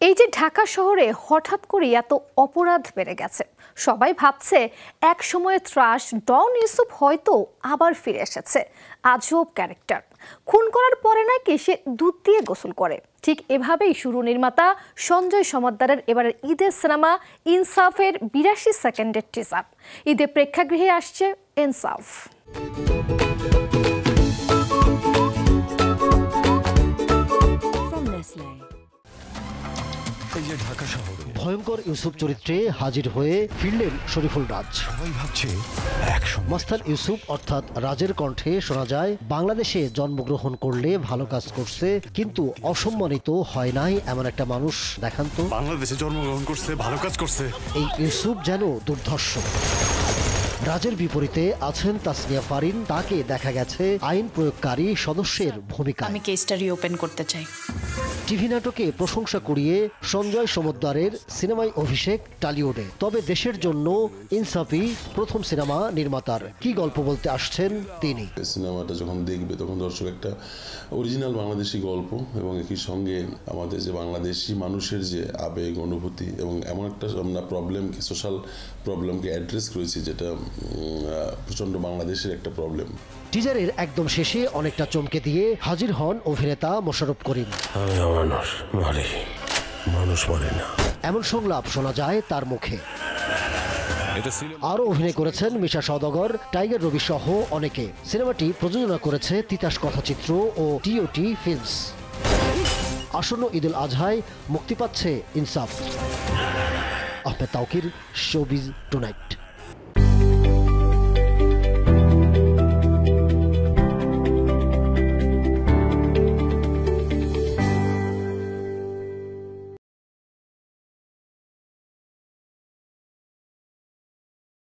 এই যে ঢাকা শহরে হঠাৎ করে এত অপরাধ বেড়ে গেছে, সবাই ভাবছে এক সময়ে ত্রাস ডন ইউসুফ হয়তো আবার ফিরে এসেছে। আজব ক্যারেক্টার, খুন করার পরে নাকি সে দুধ দিয়ে গোসল করে। ঠিক এভাবেই শুরু নির্মাতা সঞ্জয় সমাদ্দারের এবারের ঈদের সিনেমা ইনসাফের ৮২ সেকেন্ডের টিজার। ঈদে প্রেক্ষাগৃহে আসছে ইনসাফ। ভয়ঙ্কর ইউসুফ চরিত্রে হাজির হয়ে ফিরলেন শরীফুল রাজ। মাস্তান ইউসুফ অর্থাৎ রাজের কণ্ঠে শোনা যায়, বাংলাদেশে জন্মগ্রহণ করলে ভালো কাজ করছে, কিন্তু অসম্মানিত হয় নাই এমন একটা মানুষ দেখান তো। বাংলাদেশে জন্মগ্রহণ করছে, ভালো কাজ করছে। এই ইউসুফ যেন দুর্ধর্ষ। রাজের বিপরীতে আছেন তাসনিয়া ফারিন। তাকে দেখা গেছে আইন প্রয়োগকারী সদস্যের ভূমিকা। আমি কেসটা রিওপেন করতে চাই। টিভি নাটকে প্রশংসা কুড়িয়ে সঞ্জয় সমাদ্দারের সিনেমায় অভিষেক টলিউডে। তবে দেশের জন্য ইনসাফই প্রথম সিনেমা নির্মাতার। কি গল্প বলতে আসছেন তিনি? সিনেমাটা যখন দেখবে তখন দর্শক একটা অরিজিনাল বাংলাদেশি গল্প এবং একই সঙ্গে আমাদের যে বাংলাদেশি মানুষের যে আবেগ অনুভূতি এবং এমন একটা আমরা প্রবলেমকে, সোশ্যাল প্রবলেমকে অ্যাড্রেস করেছি যেটা প্রচণ্ড বাংলাদেশের একটা প্রবলেম। টিজারের একদম শেষে অনেকটা চমকে দিয়ে হাজির হন অভিনেতা মোশাররফ করিম। মানুষ মরে না, এমন সংলাপ শোনা যায় তার মুখে। আরও অভিনয় করেছেন মিশা সওদাগর, টাইগার রবি সহ অনেকে। সিনেমাটি প্রযোজনা করেছে তিতাস কথাচিত্র ও টিওটি ফিল্মস। আসন্ন ঈদুল আজহায় মুক্তি পাচ্ছে ইনসাফ। Ahmed Tauquir, showbiz tonight.